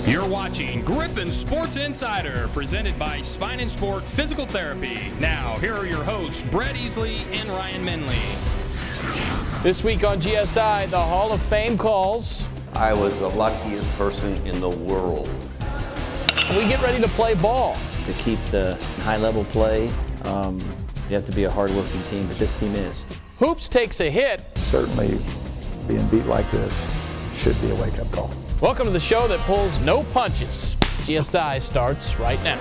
You're watching Griffon Sports Insider, presented by Spine and Sport Physical Therapy. Now, here are your hosts, Brett Easley and Ryan Menley. This week on GSI, the Hall of Fame calls. I was the luckiest person in the world. We get ready to play ball. To keep the high-level play, you have to be a hard-working team, but this team is. Hoops takes a hit. Certainly being beat like this should be a wake-up call. Welcome to the show that pulls no punches. GSI starts right now.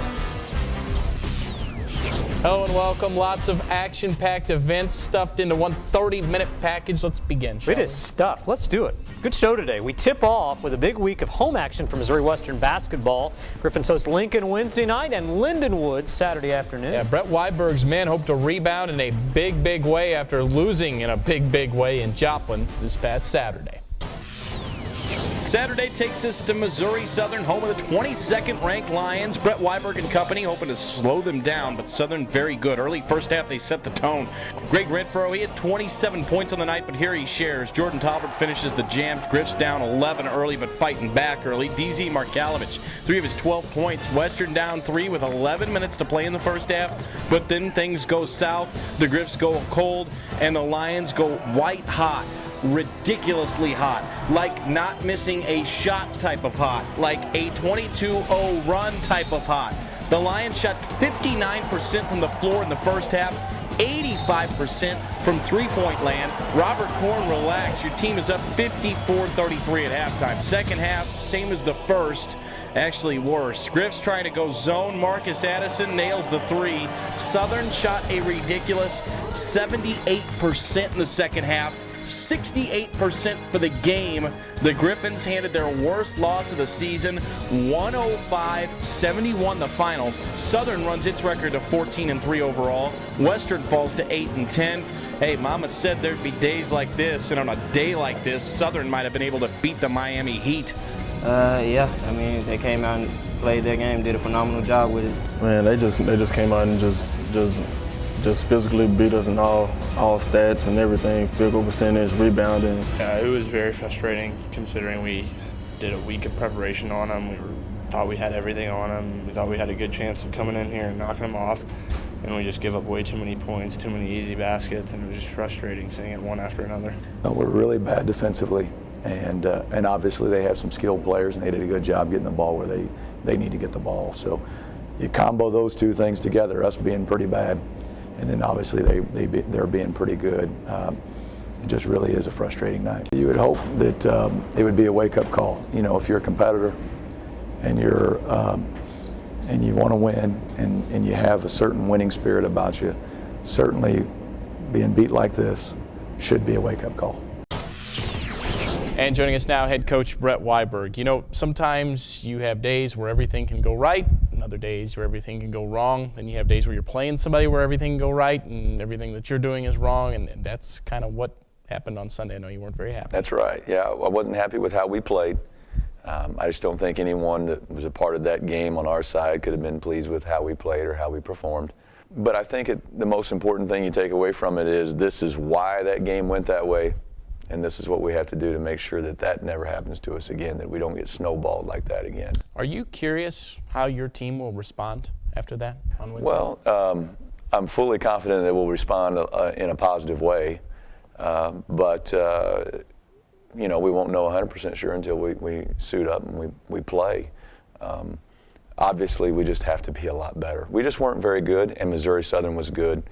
Hello and welcome. Lots of action-packed events stuffed into one 30-minute package. Let's begin. It is stuffed. Let's do it. Good show today. We tip off with a big week of home action for Missouri Western basketball. Griffin's host Lincoln Wednesday night and Lindenwood Saturday afternoon. Yeah, Brett Weiberg's men hope to rebound in a big way after losing in a big way in Joplin this past Saturday. Saturday takes us to Missouri Southern, home of the 22nd ranked Lions. Brett Weiberg and company hoping to slow them down, but Southern very good. Early first half, they set the tone. Greg Renfro, he had 27 points on the night, but here he shares. Jordan Talbert finishes the jam. Griff's down 11 early, but fighting back early. DZ Markalovich, 3 of his 12 points. Western down 3 with 11 minutes to play in the first half, but then things go south. The Griffs go cold, and the Lions go white hot. Ridiculously hot, like not missing a shot type of hot, like a 22-0 run type of hot. The Lions shot 59% from the floor in the first half, 85% from three-point land. Robert Korn, relax. Your team is up 54-33 at halftime. Second half, same as the first, actually worse. Griff's trying to go zone. Marcus Addison nails the three. Southern shot a ridiculous 78% in the second half. 68% for the game. The Griffins handed their worst loss of the season, 105-71 the final. Southern runs its record to 14-3 overall. Western falls to 8-10. Hey, Mama said there'd be days like this, and on a day like this, Southern might have been able to beat the Miami Heat. Yeah, I mean, they came out and played their game, did a phenomenal job with it. Man, they just came out and just physically beat us in all stats and everything, field goal percentage, rebounding. It was very frustrating considering we did a week of preparation on them. We thought we had everything on them. We thought we had a good chance of coming in here and knocking them off. And we just give up way too many points, too many easy baskets, and it was just frustrating seeing it one after another. We're really bad defensively, and obviously they have some skilled players, and they did a good job getting the ball where they need to get the ball. So you combo those two things together, us being pretty bad, and then obviously they're being pretty good. It just really is a frustrating night. You would hope that it would be a wake-up call. You know, if you're a competitor and and you want to win and you have a certain winning spirit about you, certainly being beat like this should be a wake-up call. And joining us now, head coach Brett Weiberg. You know, sometimes you have days where everything can go right, and other days where everything can go wrong. Then you have days where you're playing somebody where everything can go right, and everything that you're doing is wrong, and that's kind of what happened on Sunday. I know you weren't very happy. That's right. Yeah, I wasn't happy with how we played. I just don't think anyone that was a part of that game on our side could have been pleased with how we played or how we performed. But I think the most important thing you take away from it is this is why that game went that way. And this is what we have to do to make sure that that never happens to us again, that we don't get snowballed like that again. Are you curious how your team will respond after that on Wednesday? Well, I'm fully confident that we'll respond in a positive way. But you know, we won't know 100% sure until we suit up and we play. Obviously, we just have to be a lot better. We just weren't very good, and Missouri Southern was good,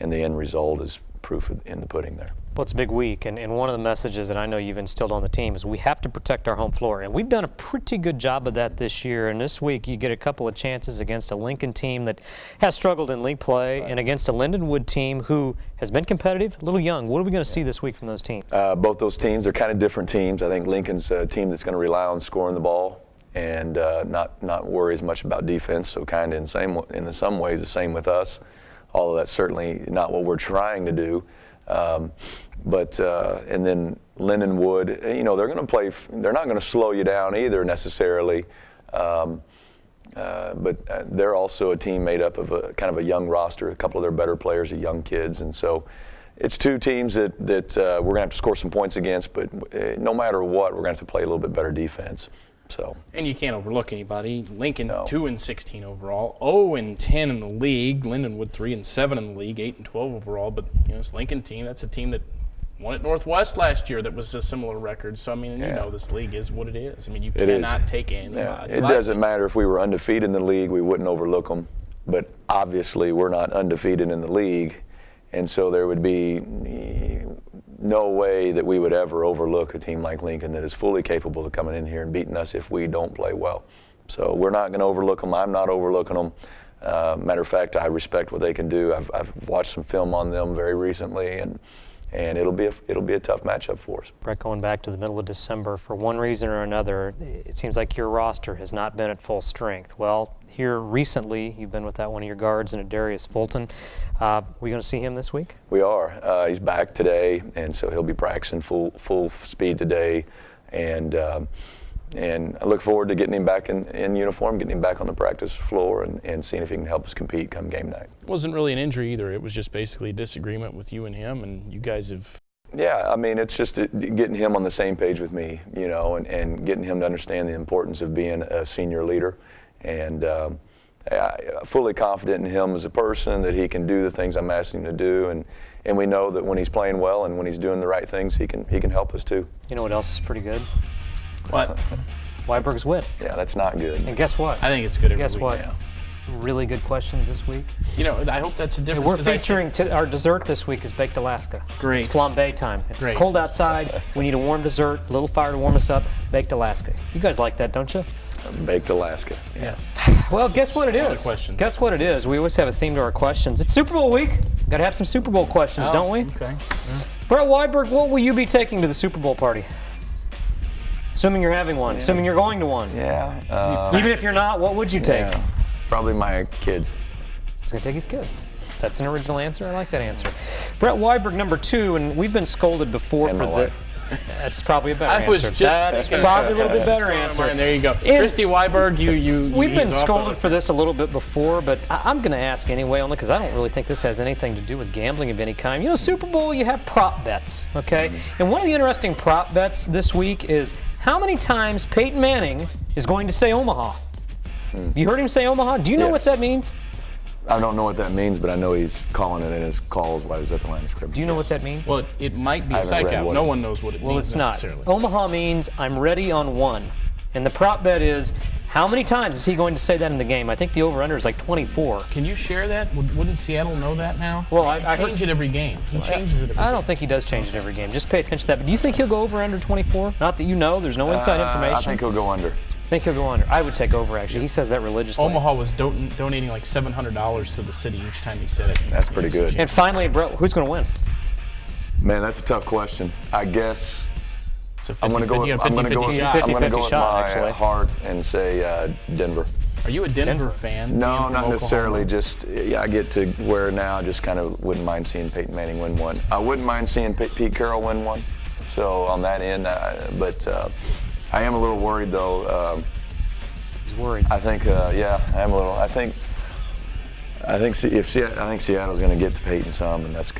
and the end result is proof in the pudding there. Well, it's a big week, and one of the messages that I know you've instilled on the team is we have to protect our home floor, and we've done a pretty good job of that this year. And this week you get a couple of chances against a Lincoln team that has struggled in league play, and against a Lindenwood team who has been competitive, a little young. What are we going to see this week from those teams? Both those teams are kind of different teams. I think Lincoln's a team that's going to rely on scoring the ball and not worry as much about defense, so kind of in some ways the same with us, although that's certainly not what we're trying to do. And then Lindenwood, you know, they're going to play. They're not going to slow you down either necessarily. But they're also a team made up of a kind of a young roster. A couple of their better players are young kids, and so it's two teams that we're going to have to score some points against. But no matter what, we're going to have to play a little bit better defense. So. And you can't overlook anybody. Lincoln 2-16 overall, 0-10 in the league. Lindenwood 3-7 in the league, 8-12 overall. But this Lincoln team, that's a team that won at Northwest last year. That was a similar record. So I mean, this league is what it is. I mean, you cannot take anybody. Yeah. It doesn't matter if we were undefeated in the league, we wouldn't overlook them. But obviously, we're not undefeated in the league, and so there would be no way that we would ever overlook a team like Lincoln that is fully capable of coming in here and beating us if we don't play well. So we're not going to overlook them. I'm not overlooking them. Matter of fact, I respect what they can do. I've watched some film on them very recently, and it'll be a tough matchup for us. Brett, going back to the middle of December, for one reason or another, it seems like your roster has not been at full strength. Well, here recently, you've been without one of your guards in Darius Fulton. Are we going to see him this week? We are. He's back today, and so he'll be practicing full speed today. And I look forward to getting him back in uniform, getting him back on the practice floor, and seeing if he can help us compete come game night. It wasn't really an injury either. It was just basically a disagreement with you and him, and you guys have. Yeah, I mean, it's just getting him on the same page with me, and getting him to understand the importance of being a senior leader. And I'm fully confident in him as a person that he can do the things I'm asking him to do, and we know that when he's playing well and when he's doing the right things, he can help us too. You know what else is pretty good? What? Weiberg's win. Yeah, that's not good. And guess what? I think it's good every Guess week. what? Yeah. Really good questions this week. I hope that's a difference. We're featuring our dessert this week is Baked Alaska. Great. It's flambe time. It's Great. Cold outside. We need a warm dessert, a little fire to warm us up. Baked Alaska. You guys like that, don't you? Baked Alaska. Yes. Well, guess what it A lot is? of questions. Guess what it is? We always have a theme to our questions. It's Super Bowl week. Got to have some Super Bowl questions, don't we? Okay. Yeah. Brett Weiberg, what will you be taking to the Super Bowl party? Assuming you're having one. Assuming you're going to one. Yeah. Even if you're not, what would you take? Yeah, probably my kids. He's going to take his kids. That's an original answer. I like that answer. Brett Weiberg, number 2, and we've been scolded before And for my the. wife. That's probably a better I was answer. just That's probably a little bit better answer. And there you go. And Christy Weiberg, We've been ease off scolded of it. for this a little bit before, but I'm going to ask anyway, only because I don't really think this has anything to do with gambling of any kind. Super Bowl, you have prop bets, okay? And one of the interesting prop bets this week is how many times Peyton Manning is going to say Omaha. You heard him say Omaha? Do you know what that means? I don't know what that means, but I know he's calling it in his calls while he's at the line of scrimmage. Do you know what that means? Well, it might be I a haven't psych read out. what No it- one knows what it means. Well, it's not. necessarily. Omaha means I'm ready on 1. And the prop bet is how many times is he going to say that in the game? I think the over-under is like 24. Can you share that? Wouldn't Seattle know that now? Well, I He change it every game. He changes it every I don't think he does change it every game. Just pay attention to that. But do you think he'll go over under 24? Not that you know. There's no inside information. I think he'll go under. Think he'll go under. I would take over, actually. He says that religiously. Omaha was donating like $700 to the city each time he said it. That's pretty good. And finally, Brett, who's going to win? Man, that's a tough question. I guess It's a 50, I'm going to go with, I'm gonna go with, shot. I'm gonna 50-50 go with shot, my actually. heart and say Denver. Are you a Denver fan? No, being from not necessarily. Oklahoma? Just I get to where now I just kind of wouldn't mind seeing Peyton Manning win one. I wouldn't mind seeing Pete Carroll win one. So on that end, but I am a little worried though. He's worried. I think, yeah, I am a little. I think Seattle's going to get to Peyton some, and it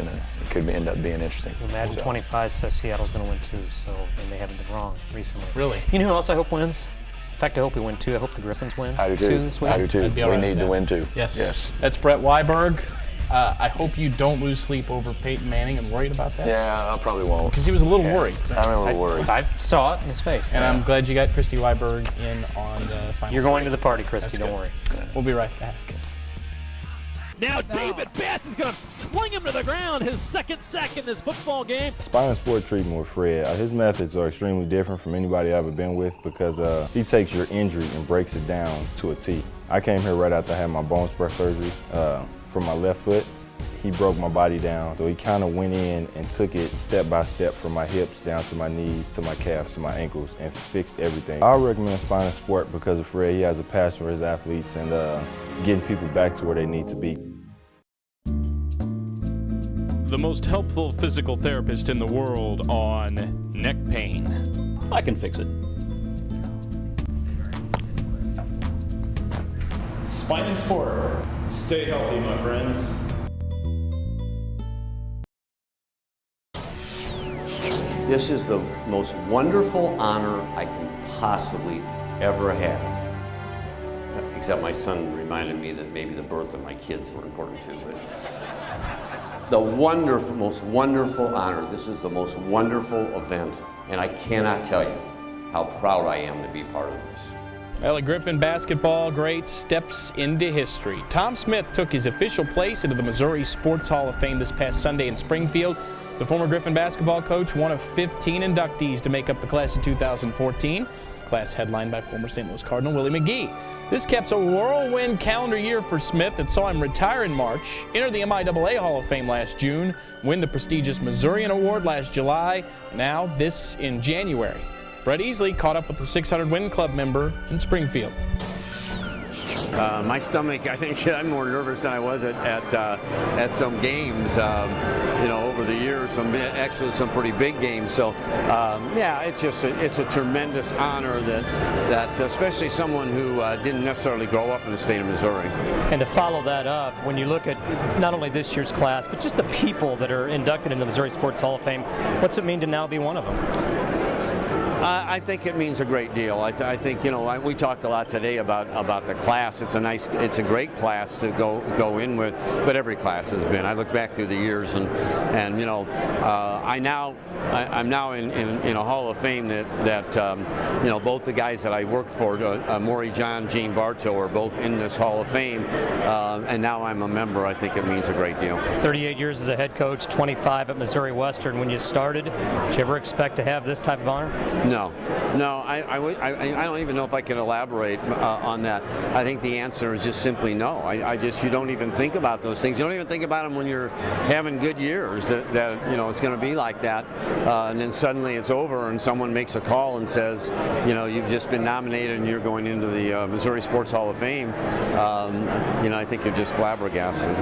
could end up being interesting. Imagine 25 says Seattle's going to win 2, so and they haven't been wrong recently. Really? You know who else I hope wins? In fact, I hope we win 2. I hope the Griffins win. I do 2 too. this week. I do too. I'd be all We right need with to that. win too. Yes. Yes. That's Brett Weiberg. I hope you don't lose sleep over Peyton Manning. I'm worried about that. Yeah, I probably won't. Because he was a little worried. I'm a little worried. I saw it in his face. And I'm glad you got Christy Weiberg in on the final. You're going to the party, Christy. That's Don't worry. good. We'll be right back. Now David Bass is going to sling him to the ground, his second sack in this football game. Spinal sport treatment with Fred, his methods are extremely different from anybody I've ever been with because he takes your injury and breaks it down to a T. I came here right after I had my bone spur surgery for my left foot. He broke my body down, so he kind of went in and took it step by step from my hips down to my knees, to my calves, to my ankles, and fixed everything. I recommend Spinal Sport because of Fred. He has a passion for his athletes and getting people back to where they need to be. The most helpful physical therapist in the world on neck pain. I can fix it. Spine and Sport. Stay healthy, my friends. This is the most wonderful honor I can possibly ever have. Except my son reminded me that maybe the birth of my kids were important too. But the wonderful, most wonderful honor. This is the most wonderful event, and I cannot tell you how proud I am to be part of this. Well, a Griffon basketball great steps into history. Tom Smith took his official place into the Missouri Sports Hall of Fame this past Sunday in Springfield. The former Griffon basketball coach, one of 15 inductees to make up the class of 2014. The class headlined by former St. Louis Cardinal Willie McGee. This caps a whirlwind calendar year for Smith that saw him retire in March, enter the MIAA Hall of Fame last June, win the prestigious Missourian Award last July, now this in January. Brett Easley caught up with the 600-win club member in Springfield. My stomach, I think I'm more nervous than I was at some games, over the years, some pretty big games. So, yeah, it's a tremendous honor that especially someone who didn't necessarily grow up in the state of Missouri. And to follow that up, when you look at not only this year's class, but just the people that are inducted into the Missouri Sports Hall of Fame, what's it mean to now be one of them? I think it means a great deal. I think, we talked a lot today about the class. It's a great class to go in with, but every class has been. I look back through the years, and I'm now in a Hall of Fame that both the guys that I worked for, Maury John, Gene Bartow, are both in this Hall of Fame, and now I'm a member. I think it means a great deal. 38 years as a head coach, 25 at Missouri Western. When you started, did you ever expect to have this type of honor? No, I don't even know if I can elaborate on that. I think the answer is just simply no. You don't even think about those things. You don't even think about them when you're having good years, that it's going to be like that. And then suddenly it's over and someone makes a call and says, you've just been nominated and you're going into the Missouri Sports Hall of Fame. I think you're just flabbergasted.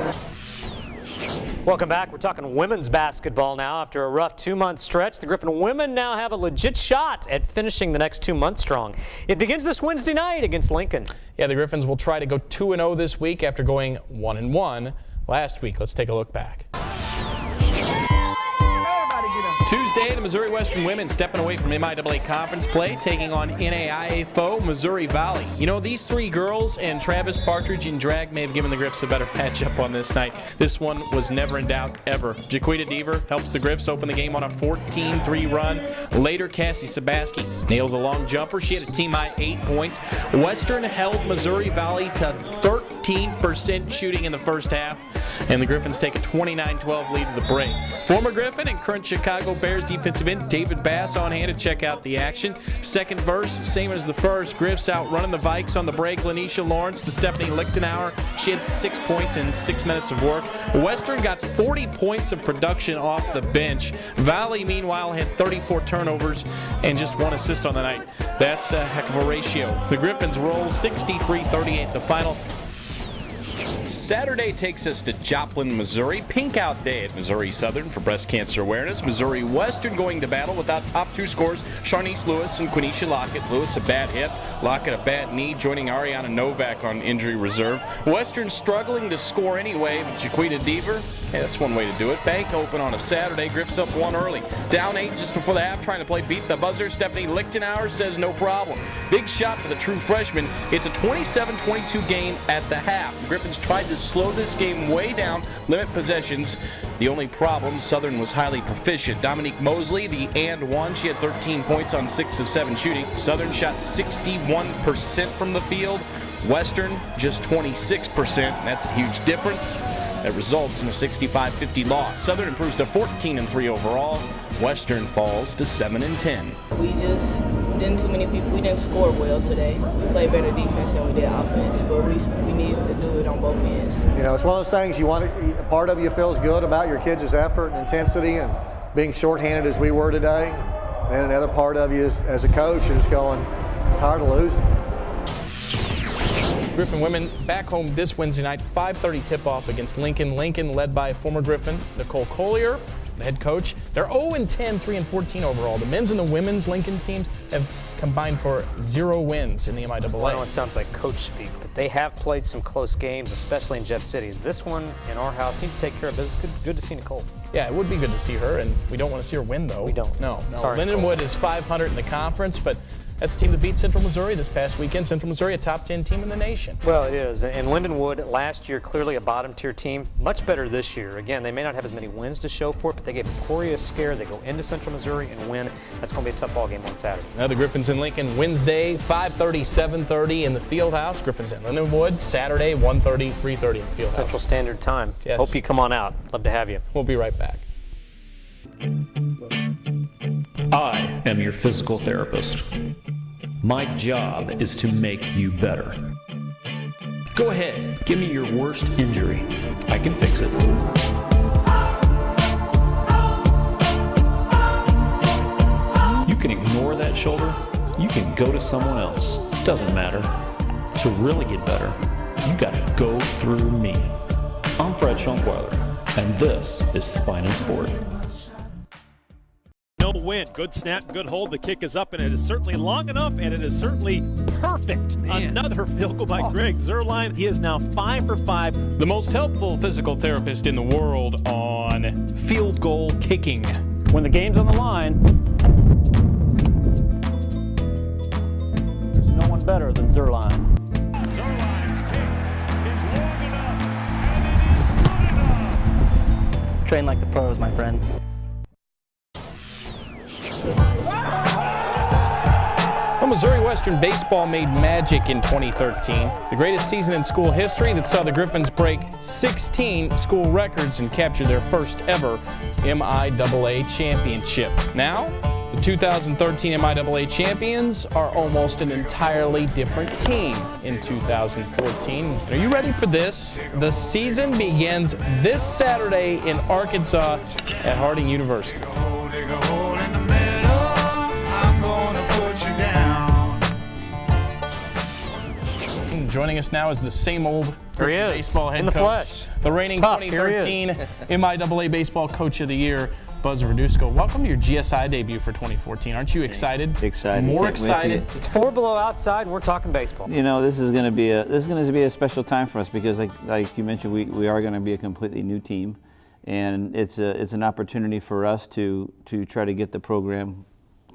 Welcome back. We're talking women's basketball now. After a rough 2-month stretch, the Griffon women now have a legit shot at finishing the next 2 months strong. It begins this Wednesday night against Lincoln. Yeah, the Griffons will try to go 2-0 this week after going 1-1 last week. Let's take a look back. Tuesday, the Missouri Western women stepping away from MIAA conference play, taking on NAIA foe Missouri Valley. These three girls and Travis Partridge and Drag may have given the Griffs a better matchup on this night. This one was never in doubt, ever. Jaquita Deaver helps the Griffs open the game on a 14-3 run. Later, Cassie Sabaski nails a long jumper. She had a team-high 8 points. Western held Missouri Valley to 13% shooting in the first half, and the Griffons take a 29-12 lead at the break. Former Griffon and current Chicago Bears defensive end David Bass on hand to check out the action. Second verse, same as the first. Griffs out running the Vikes on the break. Lanisha Lawrence to Stephanie Lichtenauer. She had 6 points in 6 minutes of work. Western got 40 points of production off the bench. Valley, meanwhile, had 34 turnovers and just 1 assist on the night. That's a heck of a ratio. The Griffons roll 63-38 the final. Saturday takes us to Joplin, Missouri. Pink Out Day at Missouri Southern for breast cancer awareness. Missouri Western going to battle without top 2 scorers, Sharnice Lewis and Quenisha Lockett. Lewis a bad hip, Lockett a bad knee, joining Ariana Novak on injury reserve. Western struggling to score anyway, but Jaquita Deaver, hey, that's one way to do it. Bank open on a Saturday, Griffs up 1 early. Down 8 just before the half, trying to play beat the buzzer. Stephanie Lichtenauer says no problem. Big shot for the true freshman. It's a 27-22 game at the half. The Griffons tried to slow this game way down, limit possessions. The only problem, Southern was highly proficient. Dominique Mosley, the and one, she had 13 points on 6 of 7 shooting. Southern shot 61% from the field. Western just 26%. That's a huge difference. That results in a 65-50 loss. Southern improves to 14-3 overall. Western falls to 7-10. We just didn't too many people. We didn't score well today. We played better defense than we did offense, but we needed to do it on both ends. It's one of those things you want. Part of you feels good about your kids' effort and intensity and being shorthanded as we were today. And another part of you is, as a coach, you're just going, tired of losing. Griffon women back home this Wednesday night, 5:30 tip-off against Lincoln. Lincoln led by former Griffon Nicole Collier, the head coach. They're 0-10, 3-14 overall. The men's and the women's Lincoln teams have combined for 0 wins in the MIAA. Well, I know it sounds like coach speak, but they have played some close games, especially in Jeff City. This one in our house, need to take care of business. Good to see Nicole. Yeah, it would be good to see her, and we don't want to see her win, though. We don't. No. Sorry, Lindenwood is 500 in the conference, but That's the team that beat Central Missouri this past weekend. Central Missouri, a top 10 team in the nation. Well, it is. And Lindenwood, last year, clearly a bottom-tier team. Much better this year. Again, they may not have as many wins to show for it, but they gave Emporia a scare. They go into Central Missouri and win. That's going to be a tough ball game on Saturday. Now the Griffons in Lincoln, Wednesday, 5:30, 7:30 in the Fieldhouse. Griffons in Lindenwood, Saturday, 1:30, 3:30 in the Fieldhouse. Central Standard Time. Yes. Hope you come on out. Love to have you. We'll be right back. I am your physical therapist. My job is to make you better. Go ahead, give me your worst injury. I can fix it. You can ignore that shoulder. You can go to someone else. Doesn't matter. To really get better, you gotta go through me. I'm Fred Schunkweiler, and this is Spine and Sport. No win. Good snap, good hold. The kick is up, and it is certainly long enough, and it is certainly perfect. Another field goal by Greg Zerline. He is now 5 for 5. The most helpful physical therapist in the world on field goal kicking. When the game's on the line, there's no one better than Zerline. Zerline's kick is long enough, and it is good enough. Train like the pros, my friends. Well, Missouri Western baseball made magic in 2013, the greatest season in school history that saw the Griffons break 16 school records and capture their first ever MIAA championship. Now, the 2013 MIAA champions are almost an entirely different team in 2014. Are you ready for this? The season begins this Saturday in Arkansas at Harding University. Joining us now is the same old baseball head in the coach, flesh. the reigning Puff, 2013 MIAA Baseball Coach of the Year, Buzz Verduzco. Welcome to your GSI debut for 2014. Aren't you excited? Excited. More excited. It's 4 below outside, and we're talking baseball. You know, this is going to be a special time for us because, like you mentioned, we are going to be a completely new team, and it's an opportunity for us to try to get the program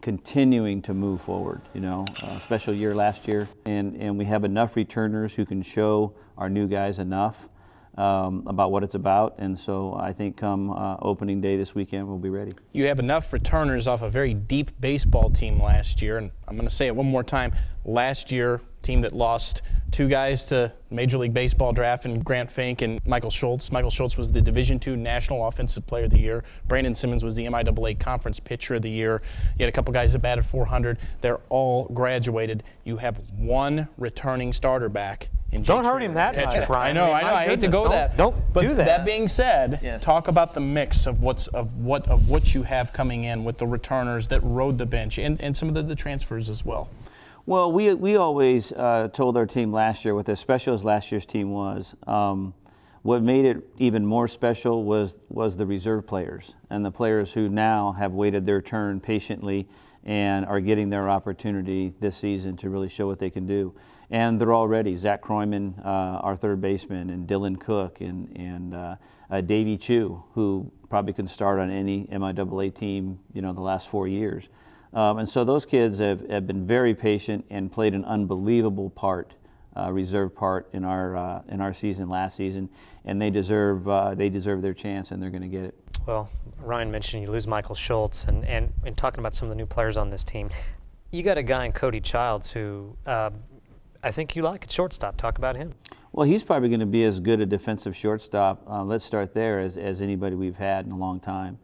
continuing to move forward. You know, special year last year, and we have enough returners who can show our new guys enough about what it's about, and so I think come opening day this weekend we'll be ready. You have enough returners off a very deep baseball team last year, and I'm going to say it one more time. Last year, team that lost 2 guys to Major League Baseball draft, and Grant Fink and Michael Schultz. Michael Schultz was the Division II National Offensive Player of the Year. Brandon Simmons was the MIAA Conference Pitcher of the Year. You had a couple guys that batted 400. They're all graduated. You have 1 returning starter back. Don't hurt him that much, Ryan. I know. I hate to go that. Don't do that. That being said, talk about the mix of what you have coming in with the returners that rode the bench and some of the transfers as well. Well, we always told our team last year, what as special as last year's team was, what made it even more special was the reserve players and the players who now have waited their turn patiently and are getting their opportunity this season to really show what they can do. And they're all ready. Zach Kroyman, our third baseman, and Dylan Cook, and Davey Chu, who probably can start on any MIAA team, you know, the last 4 years. And so those kids have been very patient and played an unbelievable part, reserve part in our season last season, and they deserve their chance, and they're going to get it. Well, Ryan mentioned you lose Michael Schultz, and talking about some of the new players on this team, you got a guy in Cody Childs who I think you like at shortstop. Talk about him. Well, he's probably going to be as good a defensive shortstop, let's start there, as anybody we've had in a long time.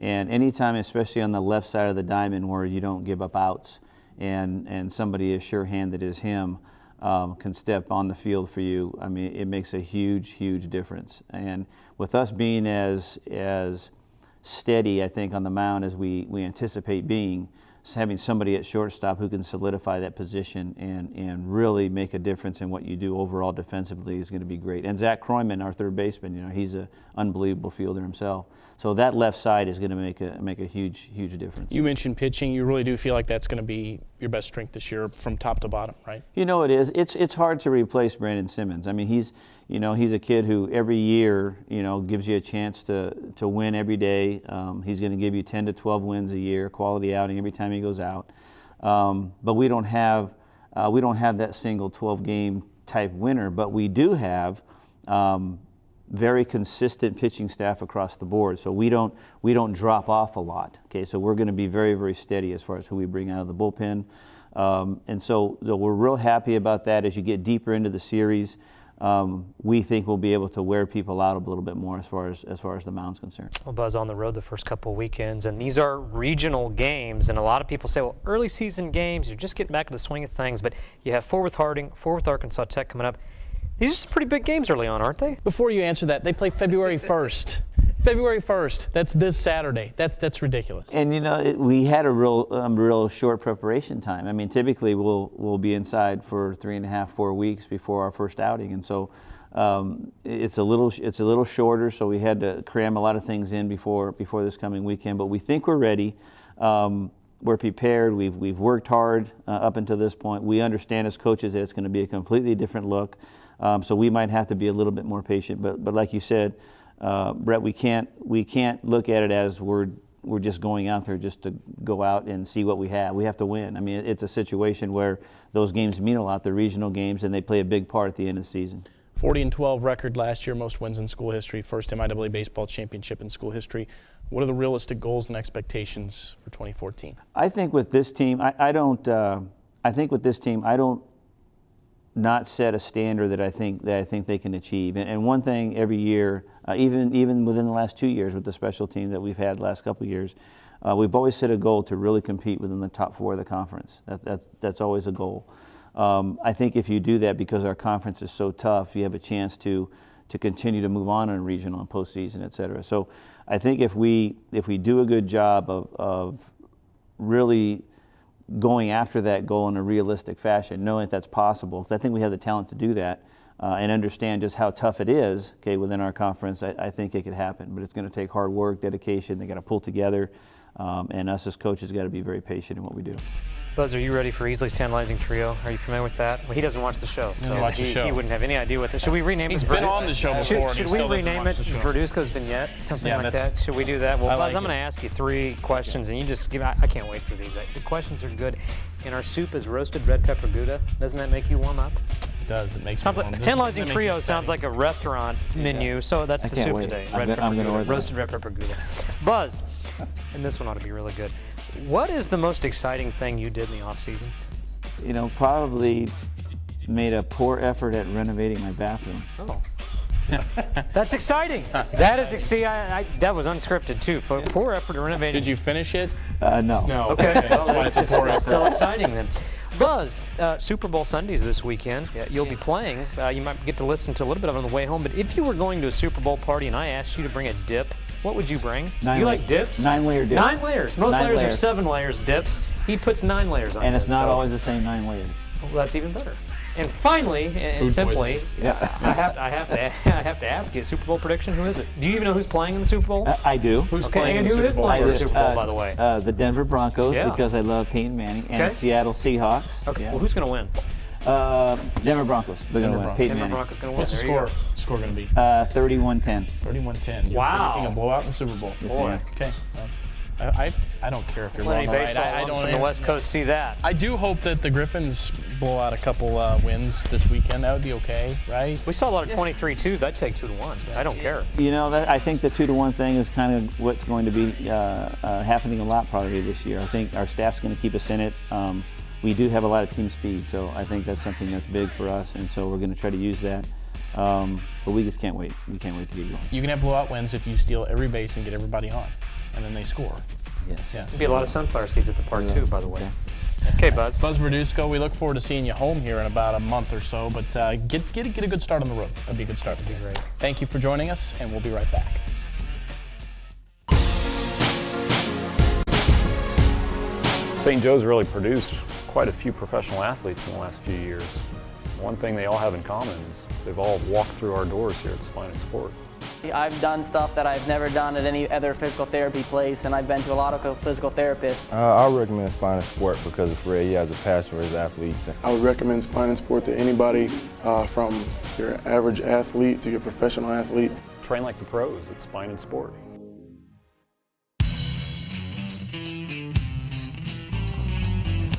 And anytime, especially on the left side of the diamond where you don't give up outs and somebody as sure-handed as him can step on the field for you, I mean, it makes a huge, huge difference. And with us being as steady, I think, on the mound as we anticipate being, having somebody at shortstop who can solidify that position and really make a difference in what you do overall defensively is going to be great. And Zach Kroyman, our third baseman, you know, he's an unbelievable fielder himself. So that left side is going to make a huge, huge difference. You mentioned pitching. You really do feel like that's going to be your best strength this year from top to bottom, right? You know it is. It's hard to replace Brandon Simmons. I mean, he's a kid who every year, you know, gives you a chance to win every day. He's going to give you 10 to 12 wins a year, quality outing every time he goes out. but we don't have that single 12-game type winner. But we do have very consistent pitching staff across the board, so we don't drop off a lot. Okay, so we're going to be very, very steady as far as who we bring out of the bullpen, and so we're real happy about that. As you get deeper into the series, we think we'll be able to wear people out a little bit more as far as the mound's concerned. Well, Buzz, on the road the first couple of weekends, and these are regional games, and a lot of people say, well, early season games, you're just getting back to the swing of things, but you have Fort Worth Harding, Fort Worth Arkansas Tech coming up. These are some pretty big games early on, aren't they? Before you answer that, they play February 1st. February 1st. That's this Saturday. That's ridiculous. And we had a real short preparation time. I mean, typically we'll be inside for 3.5, 4 weeks before our first outing, and so it's a little shorter. So we had to cram a lot of things in before this coming weekend. But we think we're ready. We're prepared. We've worked hard up until this point. We understand as coaches that it's going to be a completely different look. So we might have to be a little bit more patient. But like you said, Brett, we can't look at it as we're just going out there just to go out and see what we have. We have to win. I mean, it's a situation where those games mean a lot, the regional games, and they play a big part at the end of the season. 40-12 record last year, most wins in school history, first MIAA baseball championship in school history. What are the realistic goals and expectations for 2014? I think with this team, I don't not set a standard that I think they can achieve. And one thing every year, even within the last 2 years with the special team that we've had the last couple of years, we've always set a goal to really compete within the top 4 of the conference. That's always a goal. I think if you do that, because our conference is so tough, you have a chance to continue to move on in regional and postseason, et cetera. So I think if we do a good job of really going after that goal in a realistic fashion, knowing that's possible, because I think we have the talent to do that, and understand just how tough it is, okay, within our conference, I think it could happen. But it's going to take hard work, dedication. They got to pull together, and us as coaches got to be very patient in what we do. Buzz, are you ready for Easley's Tantalizing Trio? Are you familiar with that? Well, he doesn't watch the show, so he wouldn't have any idea what this. Should we rename it? He's been on the show before. Should we rename it Verduzco's Vignette? Something like that? Should we do that? Well, Buzz, I'm going to ask you 3 questions, and you just give. I can't wait for these. The questions are good. And our soup is roasted red pepper Gouda. Doesn't that make you warm up? It does. It makes sounds like Tantalizing Trio sounds like a restaurant menu, so that's the soup today. I'm going to order roasted red pepper Gouda. Buzz, and this one ought to be really good. What is the most exciting thing you did in the off season? Probably made a poor effort at renovating my bathroom. Oh. That's exciting. That is, see, that was unscripted too. Poor effort at renovating. Did you finish it? No. No. Okay. That's why it's still exciting then. Buzz, Super Bowl Sundays this weekend. You'll be playing. You might get to listen to a little bit of it on the way home. But if you were going to a Super Bowl party and I asked you to bring a dip, what would you bring? You like dips? 9-layer dip. 9 layers. Most layers are 7 layers dips. He puts 9 layers on. And it's not always the same 9 layers. Well, that's even better. And finally, and simply, I have to ask you, Super Bowl prediction, who is it? Do you even know who's playing in the Super Bowl? I do. Who's playing in the Super Bowl? Who is playing in the Super Bowl, by the way? The Denver Broncos, because I love Peyton Manning, and Seattle Seahawks. Okay, well, who's going to win? Denver Broncos. They're going to win. Peyton Manning. Broncos going to win. What's the score going to be? 31-10. 31-10. Wow. You're predicting a blowout in the Super Bowl. Yes, boy. Okay. I don't care if you're wrong or right. I don't from the West Coast see that. I do hope that the Griffins blow out a couple wins this weekend. That would be okay, right? We saw a lot of 23-2s. I'd take 2-1. I don't care. I think the 2-1 thing is kind of what's going to be happening a lot probably this year. I think our staff's going to keep us in it. We do have a lot of team speed, so I think that's something that's big for us, and so we're going to try to use that. But we just can't wait. We can't wait to get going. You can have blowout wins if you steal every base and get everybody on, and then they score. Yes. There'll be a lot of sunflower seeds at the park too, by the way. Okay, Buzz. Buzz Verduzco, we look forward to seeing you home here in about a month or so, but get a good start on the road. That'd be a good start. That'd be great. Thank you for joining us, and we'll be right back. St. Joe's really produced quite a few professional athletes in the last few years. One thing they all have in common is they've all walked through our doors here at Spine and Sport. I've done stuff that I've never done at any other physical therapy place, and I've been to a lot of physical therapists. I recommend Spine and Sport because of Fred. He has a passion for his athletes. I would recommend Spine and Sport to anybody from your average athlete to your professional athlete. Train like the pros at Spine and Sport.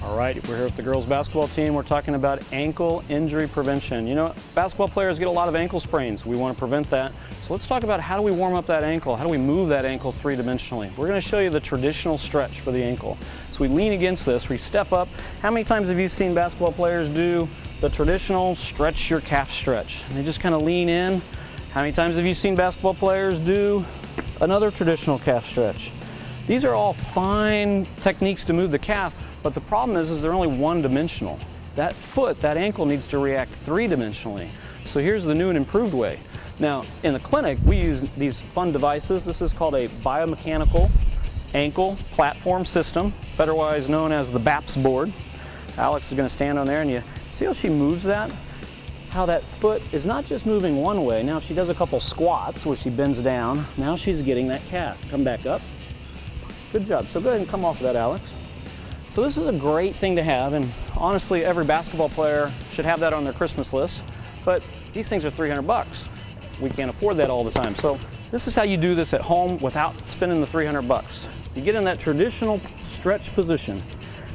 Our All right, we're here with the girls basketball team. We're talking about ankle injury prevention. You know, basketball players get a lot of ankle sprains. We want to prevent that. So let's talk about how do we warm up that ankle? How do we move that ankle three-dimensionally? We're going to show you the traditional stretch for the ankle. So we lean against this, we step up. How many times have you seen basketball players do the traditional stretch your calf stretch? And they just kind of lean in. How many times have you seen basketball players do another traditional calf stretch? These are all fine techniques to move the calf, but the problem is they're only one-dimensional. That foot, that ankle needs to react three-dimensionally. So here's the new and improved way. Now, in the clinic, we use these fun devices. This is called a biomechanical ankle platform system, otherwise known as the BAPS board. Alex is going to stand on there, and you see how she moves that? How that foot is not just moving one way. Now, if she does a couple squats where she bends down, now she's getting that calf. Come back up. Good job. So go ahead and come off of that, Alex. So this is a great thing to have, and honestly, every basketball player should have that on their Christmas list, but these things are $300. We can't afford that all the time. So this is how you do this at home without spending the $300. You get in that traditional stretch position.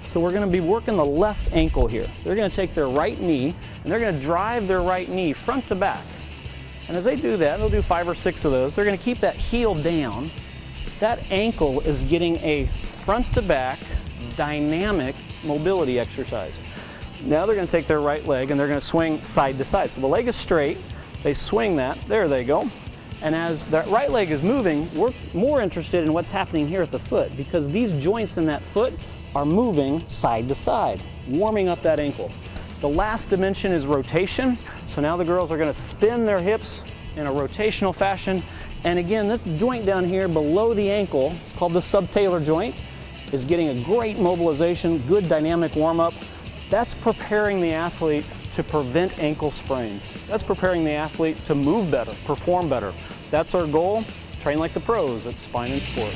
So we're going to be working the left ankle here. They're going to take their right knee, and they're going to drive their right knee front to back. And as they do that, they'll do 5 or 6 of those. They're going to keep that heel down. That ankle is getting a front to back dynamic mobility exercise. Now they're going to take their right leg and they're going to swing side to side. So the leg is straight, they swing that, there they go. And as that right leg is moving, we're more interested in what's happening here at the foot, because these joints in that foot are moving side to side, warming up that ankle. The last dimension is rotation. So now the girls are going to spin their hips in a rotational fashion. And again, this joint down here below the ankle, it's called the subtalar joint, is getting a great mobilization, good dynamic warm-up. That's preparing the athlete to prevent ankle sprains. That's preparing the athlete to move better, perform better. That's our goal. Train like the pros at Spine and Sport.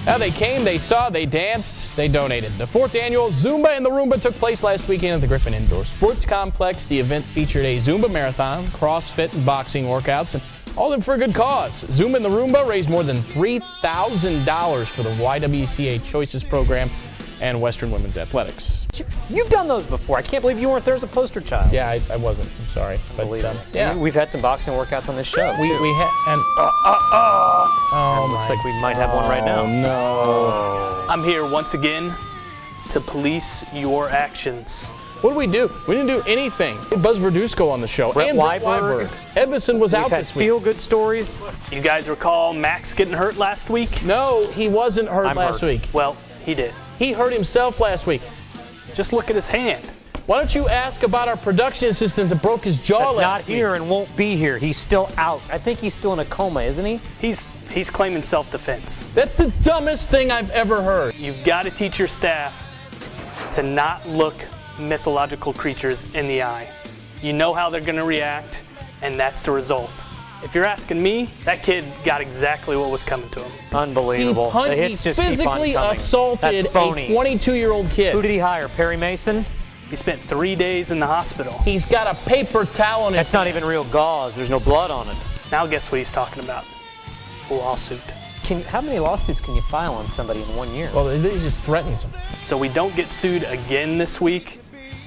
Now they came, they saw, they danced, they donated. The 4th annual Zumba and the Roomba took place last weekend at the Griffon Indoor Sports Complex. The event featured a Zumba marathon, CrossFit, and boxing workouts, and all of them for a good cause. Zumba and the Roomba raised more than $3,000 for the YWCA Choices program and Western Women's Athletics. You've done those before. I can't believe you weren't there as a poster child. Yeah, I wasn't. I'm sorry. But, yeah, we've had some boxing workouts on this show. We had, and and looks like we might have one right now. Oh no! I'm here once again to police your actions. What did we do? We didn't do anything. Buzz Verduzco on the show. Brett and Weiberg. Edmondson was out this week. Feel-good stories. You guys recall Max getting hurt last week? No, he wasn't hurt last week. Well, he did. He hurt himself last week. Just look at his hand. Why don't you ask about our production assistant that broke his jaw That's last not week? here and won't be here. He's still out. I think he's still in a coma, isn't he? He's claiming self-defense. That's the dumbest thing I've ever heard. You've got to teach your staff to not look mythological creatures in the eye. You know how they're going to react, and that's the result. If you're asking me, that kid got exactly what was coming to him. Unbelievable. The He hits just keep on physically coming. assaulted That's phony. a 22-year-old kid. Who did he hire? Perry Mason? He spent 3 days in the hospital. He's got a paper towel on his That's not even real gauze. There's no blood on it. Now guess what he's talking about? A lawsuit. How many lawsuits can you file on somebody in 1 year? Well, he just threatens him. So we don't get sued again this week.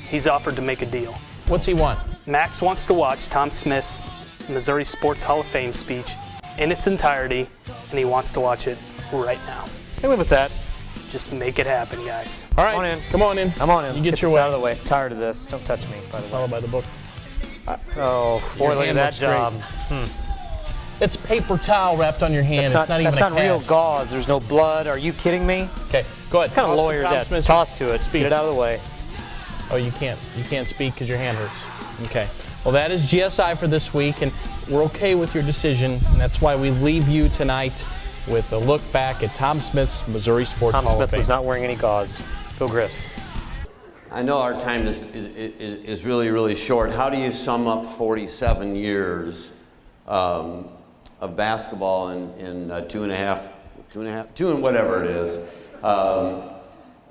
He's offered to make a deal. What's he want? Max wants to watch Tom Smith's Missouri Sports Hall of Fame speech in its entirety, and he wants to watch it right now. I live with that. Just make it happen, guys. All right, Come on in. Come on in. I'm on in. You Let's get your this way out of the way. Tired of this. Don't touch me, by the way. Follow by the book. Oh, boy, look at that job. It's paper towel wrapped on your hand. That's not, it's not even that's a not real cast. gauze. There's no blood. Are you kidding me? Okay, go ahead. What kind of lawyer is that? Smith. Toss to it. Speech. Get it out of the way. Oh, you can't speak because your hand hurts. Okay. Well, that is GSI for this week, and we're okay with your decision, and that's why we leave you tonight with a look back at Tom Smith's Missouri Sports Hall of Fame. Tom Smith was not wearing any gauze. Go Griffs. I know our time is really, really short. How do you sum up 47 years of basketball in two and whatever it is?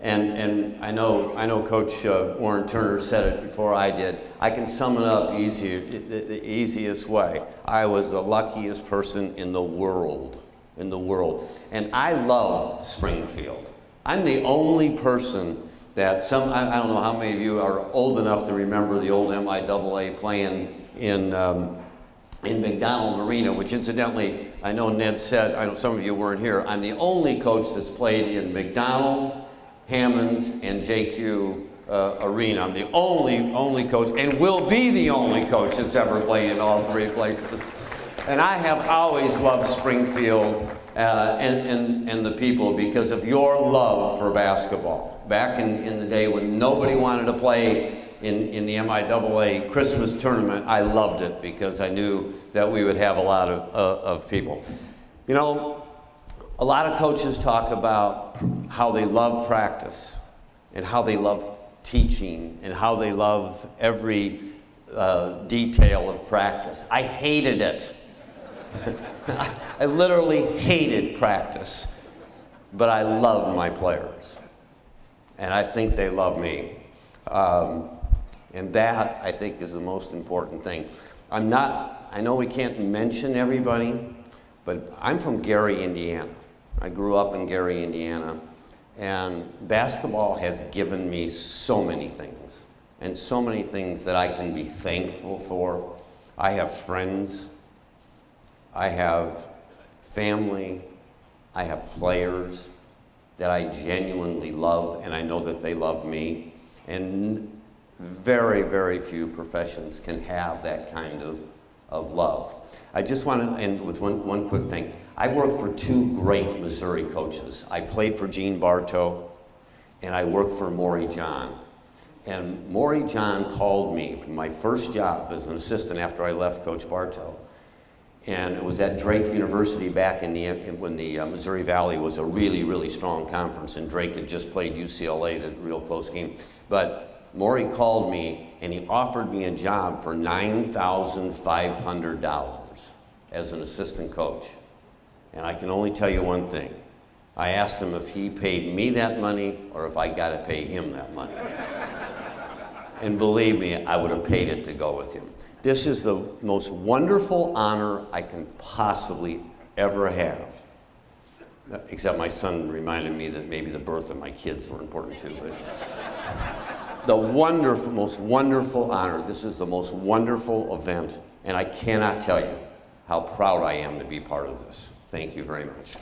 And I know Coach Warren Turner said it before I did. I can sum it up the easiest way. I was the luckiest person in the world in the world. And I love Springfield. I'm the only person that I don't know how many of you are old enough to remember the old MIAA playing in McDonald Arena, which incidentally, I know Ned said, I know some of you weren't here, I'm the only coach that's played in McDonald, Hammonds, and JQ Arena. I'm the only coach, and will be the only coach that's ever played in all three places. And I have always loved Springfield and the people because of your love for basketball. Back in the day when nobody wanted to play in the MIAA Christmas tournament, I loved it because I knew that we would have a lot of people. You know, a lot of coaches talk about how they love practice and how they love teaching and how they love every detail of practice. I hated it. I literally hated practice, but I loved my players. And I think they love me. And that, I think, is the most important thing. I know we can't mention everybody, but I'm from Gary, Indiana. I grew up in Gary, Indiana. And basketball has given me so many things, and so many things that I can be thankful for. I have friends, I have family, I have players that I genuinely love, and I know that they love me. And very, very few professions can have that kind of love. I just want to end with one quick thing. I worked for two great Missouri coaches. I played for Gene Bartow, and I worked for Maury John. And Maury John called me, my first job as an assistant after I left Coach Bartow. And it was at Drake University back when the Missouri Valley was a really, really strong conference, and Drake had just played UCLA, the real close game. But Maury called me, and he offered me a job for $9,500 as an assistant coach. And I can only tell you one thing. I asked him if he paid me that money or if I got to pay him that money. And believe me, I would have paid it to go with him. This is the most wonderful honor I can possibly ever have. Except my son reminded me that maybe the birth of my kids were important too. But the most wonderful honor. This is the most wonderful event, and I cannot tell you how proud I am to be part of this. Thank you very much.